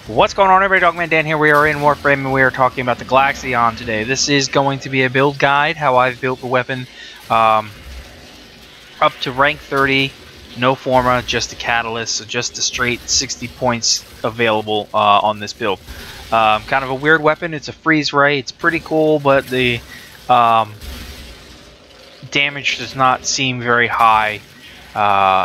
What's going on, everybody? Dogman Dan here. We are in Warframe and we are talking about the Glaxion today. This is going to be a build guide, how I've built the weapon up to rank 30, no forma, just a catalyst, so just a straight 60 points available on this build. Kind of a weird weapon. It's a freeze ray. It's pretty cool, but the damage does not seem very high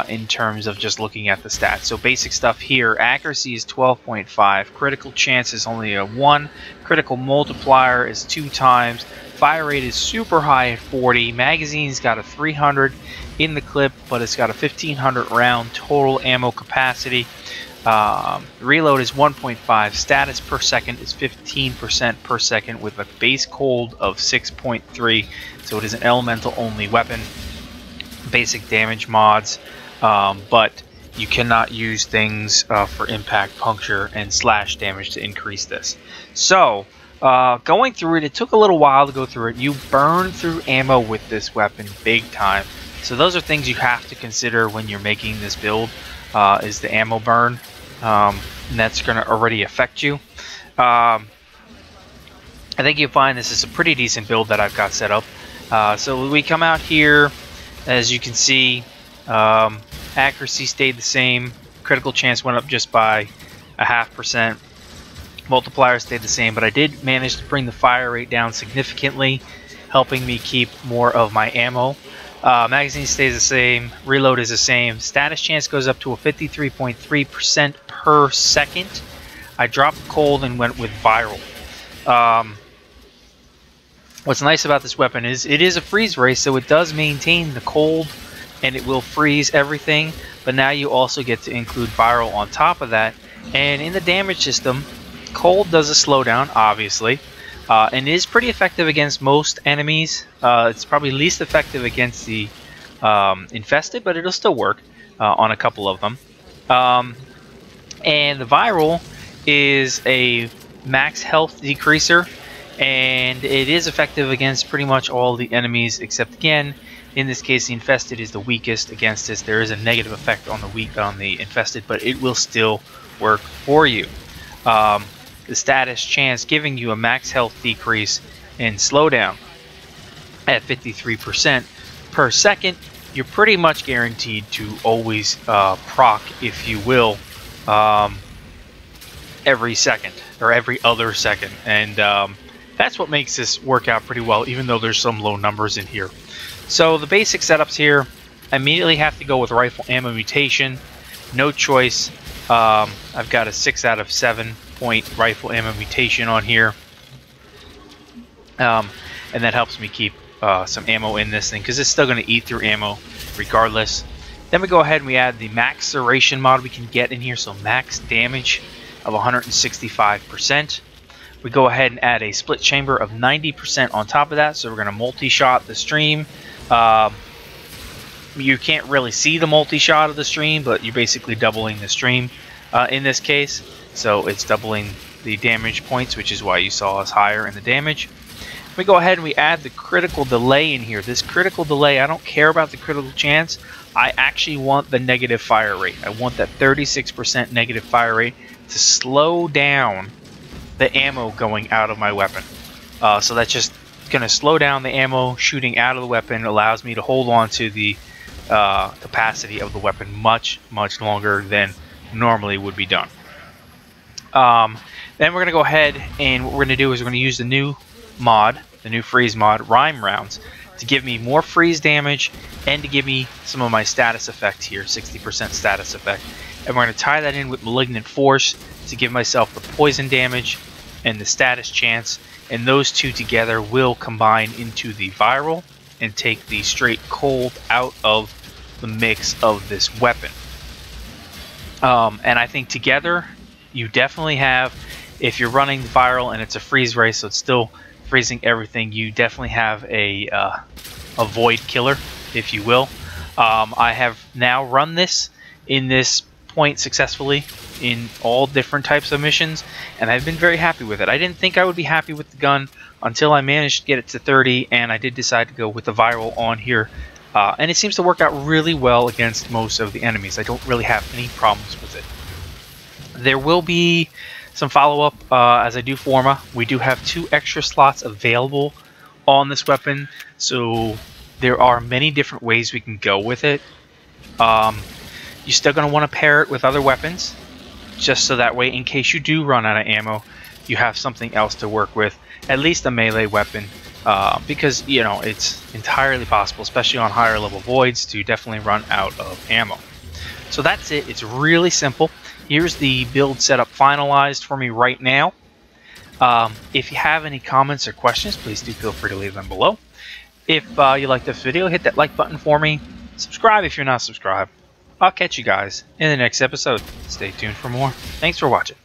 in terms of just looking at the stats. So basic stuff here: accuracy is 12.5, critical chance is only a 1, critical multiplier is 2 times, fire rate is super high at 40, magazine's got a 300 in the clip, but it's got a 1500 round total ammo capacity. Reload is 1.5, status per second is 15% per second with a base cold of 6.3, so it is an elemental only weapon. Basic damage mods, but you cannot use things for impact, puncture, and slash damage to increase this. So going through it, it took a little while to go through it. You burn through ammo with this weapon big time, so those are things you have to consider when you're making this build, is the ammo burn, and that's going to already affect you. I think you'll find this is a pretty decent build that I've got set up. So we come out here. As you can see, accuracy stayed the same, critical chance went up just by 0.5%, multiplier stayed the same, but I did manage to bring the fire rate down significantly, helping me keep more of my ammo. Magazine stays the same, reload is the same, status chance goes up to a 53.3% per second. I dropped cold and went with viral. What's nice about this weapon is it is a freeze ray, so it does maintain the cold and it will freeze everything, but now you also get to include viral on top of that. And in the damage system, cold does a slowdown, obviously, and is pretty effective against most enemies. It's probably least effective against the infested, but it'll still work on a couple of them. And the viral is a max health decreaser, and it is effective against pretty much all the enemies, except again, in this case, the infested is the weakest against this. There is a negative effect on the infested, but it will still work for you. The status chance giving you a max health decrease and slowdown at 53% per second. You're pretty much guaranteed to always proc, if you will, every second or every other second, and that's what makes this work out pretty well, even though there's some low numbers in here. So the basic setups here, I immediately have to go with rifle ammo mutation. No choice. I've got a 6 out of 7 point rifle ammo mutation on here. And that helps me keep some ammo in this thing, because it's still going to eat through ammo regardless. Then we go ahead and we add the max serration mod we can get in here, so max damage of 165%. We go ahead and add a split chamber of 90% on top of that, so we're going to multi-shot the stream. You can't really see the multi-shot of the stream, but you're basically doubling the stream in this case. So it's doubling the damage points, which is why you saw us higher in the damage. We go ahead and we add the critical delay in here. This critical delay, I don't care about the critical chance. I actually want the negative fire rate. I want that 36% negative fire rate to slow down the ammo going out of my weapon. So that's just going to slow down the ammo shooting out of the weapon. Allows me to hold on to the capacity of the weapon much longer than normally would be done. Then we're going to go ahead, and what we're going to do is we're going to use the new mod, the new freeze mod, Rhyme Rounds, to give me more freeze damage and to give me some of my status effect here, 60% status effect. And we're going to tie that in with Malignant Force to give myself the poison damage and the status chance, and those two together will combine into the viral and take the straight cold out of the mix of this weapon. And I think together you definitely have, if you're running the viral and it's a freeze ray, so it's still freezing everything, you definitely have a void killer, if you will. I have now run this in this point successfully in all different types of missions, and I've been very happy with it. I didn't think I would be happy with the gun until I managed to get it to 30, and I did decide to go with the viral on here, and it seems to work out really well against most of the enemies. I don't really have any problems with it. There will be Some follow-up, as I do Forma, we do have 2 extra slots available on this weapon, so there are many different ways we can go with it. You're still going to want to pair it with other weapons, just so that way, in case you do run out of ammo, you have something else to work with, at least a melee weapon, because, you know, it's entirely possible, especially on higher level voids, to definitely run out of ammo. So that's it. It's really simple. Here's the build setup finalized for me right now. If you have any comments or questions, please do feel free to leave them below. If you like this video, hit that like button for me. Subscribe if you're not subscribed. I'll catch you guys in the next episode. Stay tuned for more. Thanks for watching.